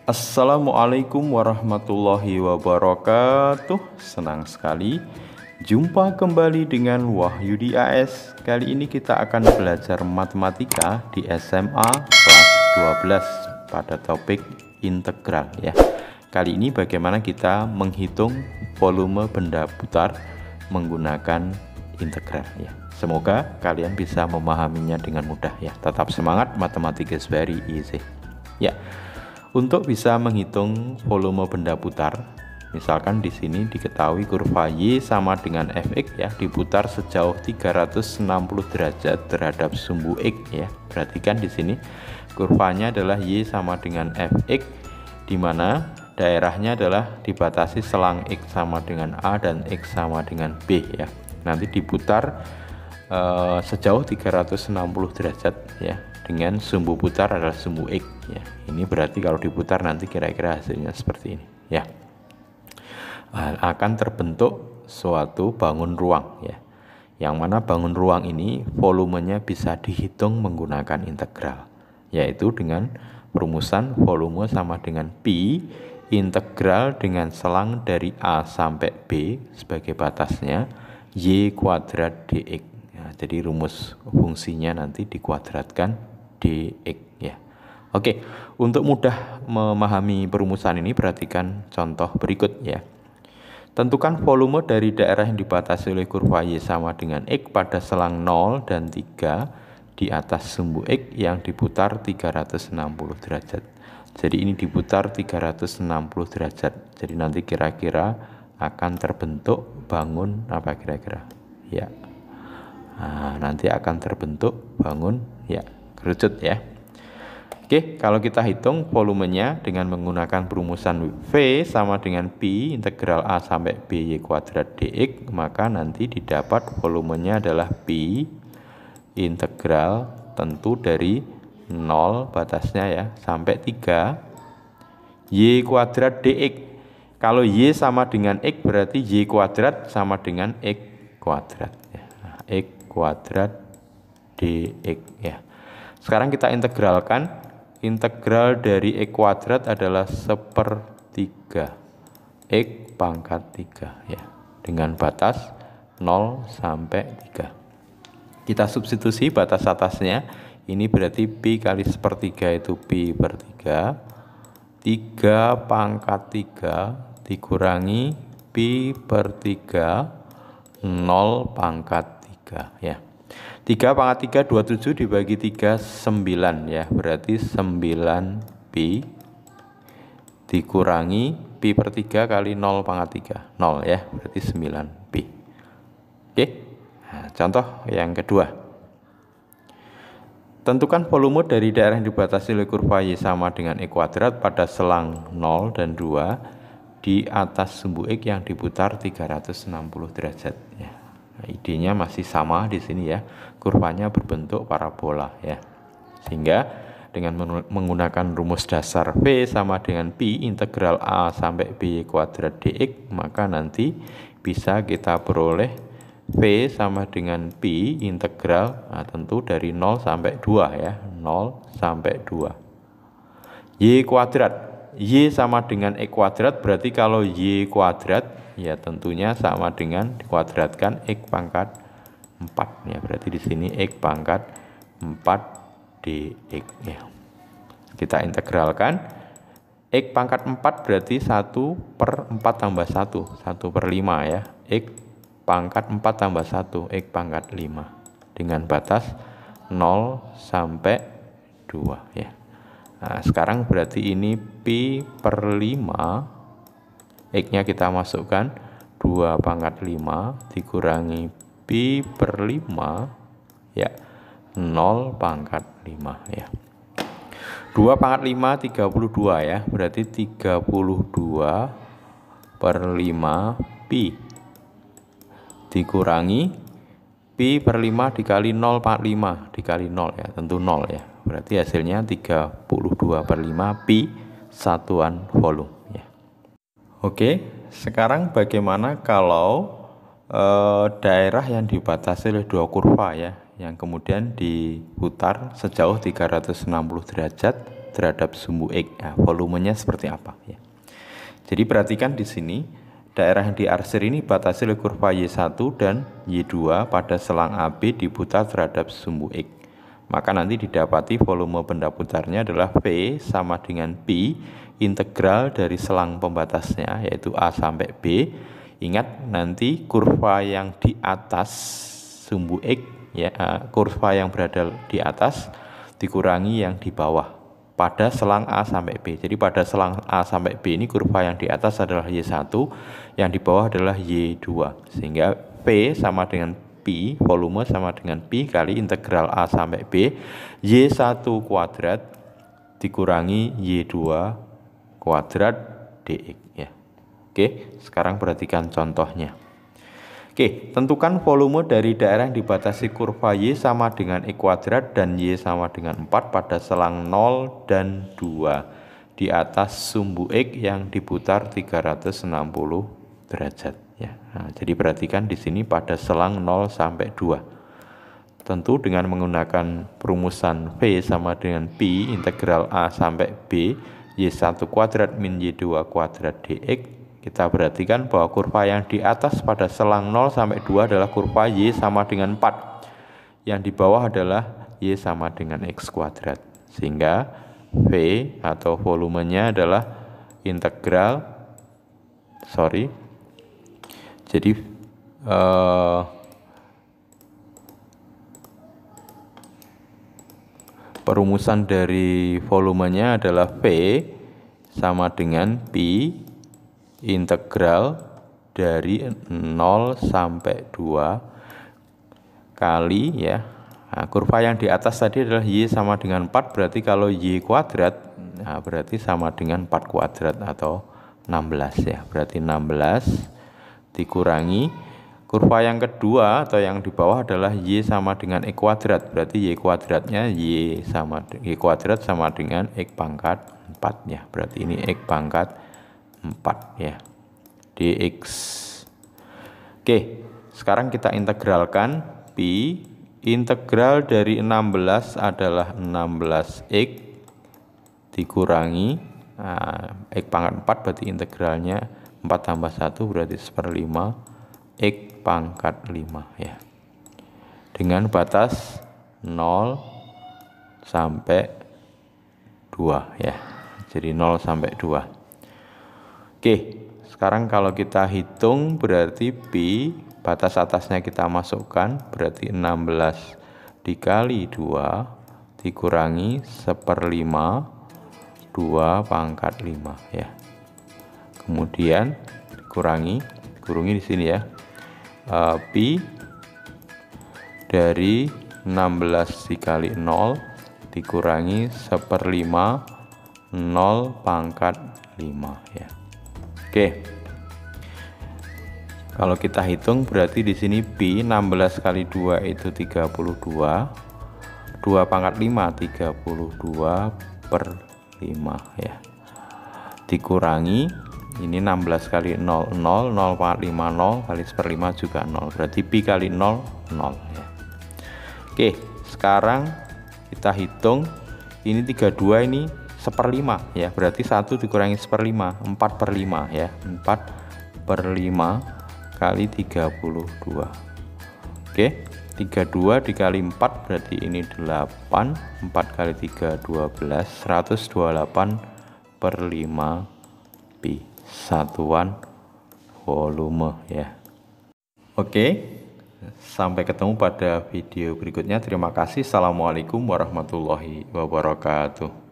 Assalamualaikum warahmatullahi wabarakatuh. Senang sekali jumpa kembali dengan Wahyudi AS. Kali ini kita akan belajar matematika di SMA kelas 12 pada topik integral ya. Kali ini bagaimana kita menghitung volume benda putar menggunakan integral ya. Semoga kalian bisa memahaminya dengan mudah ya. Tetap semangat, matematika is very easy. Ya. Untuk bisa menghitung volume benda putar, misalkan di sini diketahui kurva Y sama dengan Fx ya, diputar sejauh 360 derajat terhadap sumbu X ya. Perhatikan di sini kurvanya adalah Y sama dengan Fx, di mana daerahnya adalah dibatasi selang X sama dengan A dan X sama dengan B ya. Nanti diputar sejauh 360 derajat ya, dengan sumbu putar adalah sumbu X ya. Ini berarti kalau diputar nanti kira-kira hasilnya seperti ini ya. Akan terbentuk suatu bangun ruang ya. Yang mana bangun ruang ini volumenya bisa dihitung menggunakan integral, yaitu dengan perumusan volume sama dengan pi integral dengan selang dari A sampai B sebagai batasnya Y kuadrat dx. Jadi rumus fungsinya nanti dikuadratkan dx ya. Oke, untuk mudah memahami perumusan ini perhatikan contoh berikut ya. Tentukan volume dari daerah yang dibatasi oleh kurva Y sama dengan X pada selang 0 dan 3 di atas sumbu X yang diputar 360 derajat. Jadi ini diputar 360 derajat. Jadi nanti kira-kira akan terbentuk bangun apa kira-kira? Ya. Nah, nanti akan terbentuk bangun ya kerucut ya. Oke, kalau kita hitung volumenya dengan menggunakan perumusan V sama dengan pi integral A sampai B Y kuadrat dx, maka nanti didapat volumenya adalah pi integral tentu dari 0 batasnya ya sampai 3 Y kuadrat dx. Kalau Y sama dengan X berarti Y kuadrat sama dengan X kuadrat ya. Nah, X kuadrat dx ya. Sekarang kita integralkan. Integral dari X kuadrat adalah 1/3 X pangkat 3 ya, dengan batas 0 sampai 3. Kita substitusi batas atasnya. Ini berarti pi kali 1/3 itu pi per 3. 3 pangkat 3 dikurangi pi per 3 0 pangkat 3 ya. 3 pangkat 3 27 dibagi 3 9 ya, berarti 9 pi dikurangi pi per 3 kali 0 pangkat 3 0 ya, berarti 9 pi. Oke, nah, contoh yang kedua, tentukan volume dari daerah yang dibatasi oleh kurva Y sama dengan X kuadrat pada selang 0 dan 2 di atas sumbu X yang diputar 360 derajat ya. Nah, idenya masih sama di sini ya, kurvanya berbentuk parabola ya. Sehingga dengan menggunakan rumus dasar V sama dengan pi integral A sampai B kuadrat dx, maka nanti bisa kita peroleh V sama dengan pi integral, nah, tentu dari 0 sampai 2 ya, 0 sampai 2 Y kuadrat. Y sama dengan X kuadrat, berarti kalau Y kuadrat ya tentunya sama dengan dikuadratkan X pangkat 4 ya, berarti di sini X pangkat 4 dx ya. Kita integralkan. X pangkat 4 berarti 1/4 tambah 1 1/5 ya. X pangkat 4 tambah 1 X pangkat 5 dengan batas 0 sampai 2 ya. Nah, sekarang berarti ini pi per 5, X-nya kita masukkan 2 pangkat 5 dikurangi pi per 5 ya, 0 pangkat 5 ya. 2 pangkat 5 32 ya, berarti 32 per 5 pi dikurangi pi per 5 dikali 0 pangkat 5 dikali 0 ya, tentu 0 ya, berarti hasilnya 32 per 5 pi satuan volume ya. Oke, sekarang bagaimana kalau daerah yang dibatasi oleh dua kurva ya, yang kemudian diputar sejauh 360 derajat terhadap sumbu X. Nah, volumenya seperti apa ya. Jadi perhatikan di sini daerah yang diarsir ini batasi oleh kurva Y1 dan Y2 pada selang AB diputar terhadap sumbu X. Maka nanti didapati volume benda putarnya adalah V sama dengan Pi integral dari selang pembatasnya yaitu A sampai B. Ingat nanti kurva yang di atas sumbu X ya, kurva yang berada di atas dikurangi yang di bawah pada selang A sampai B. Jadi pada selang A sampai B ini kurva yang di atas adalah Y1, yang di bawah adalah Y2. Sehingga V sama dengan Pi, volume sama dengan Pi kali integral A sampai B Y1 kuadrat dikurangi Y2 kuadrat dx ya. Oke, sekarang perhatikan contohnya. Oke, tentukan volume dari daerah yang dibatasi kurva Y sama dengan X kuadrat dan Y sama dengan 4 pada selang 0 dan 2 di atas sumbu X yang diputar 360 derajat ya. Nah, jadi perhatikan di sini pada selang 0 sampai 2. Tentu dengan menggunakan perumusan V sama dengan Pi integral A sampai B Y1 kuadrat min Y2 kuadrat dx, kita perhatikan bahwa kurva yang di atas pada selang 0 sampai 2 adalah kurva Y sama dengan 4. Yang di bawah adalah Y sama dengan X kuadrat. Sehingga V atau volumenya adalah integral, jadi perumusan dari volumenya adalah V sama dengan Pi integral dari 0 sampai 2 kali ya. Nah, kurva yang di atas tadi adalah Y sama dengan 4, berarti kalau Y kuadrat nah berarti sama dengan 4 kuadrat atau 16 ya. Berarti 16 dikurangi kurva yang kedua atau yang di bawah adalah Y sama dengan X kuadrat. Berarti Y kuadratnya Y kuadrat sama dengan X pangkat 4 ya. Berarti ini X pangkat 4 ya dx. Oke, sekarang kita integralkan Pi integral dari 16 adalah 16x dikurangi X pangkat 4 berarti integralnya 4 tambah 1 berarti 1/5 X pangkat 5 ya, dengan batas 0 sampai 2 ya. Jadi 0 sampai 2. Oke, sekarang kalau kita hitung berarti Pi batas atasnya kita masukkan berarti 16 dikali 2 dikurangi 1/5 2 pangkat 5 ya. Kemudian kurungi di sini ya. Pi dari 16 dikali 0 dikurangi 1/5 0 pangkat 5 ya. Oke, kalau kita hitung berarti di sini Pi 16 kali 2 itu 32, 2 pangkat 5 32/5 ya, dikurangi ini 16 kali 0 0 0 pangkat 5 0 kali 1/5 juga 0, berarti Pi kali 0 0 ya. Oke, sekarang kita hitung ini 32 ini 1/5 ya, berarti 1 dikurangi 1/5 4/5 ya, 4/5 kali 32. Oke, 32 dikali 4 berarti ini 8, 4 kali 3 12, 128/5 Pi, satuan volume ya. Oke, sampai ketemu pada video berikutnya. Terima kasih. Assalamualaikum warahmatullahi wabarakatuh.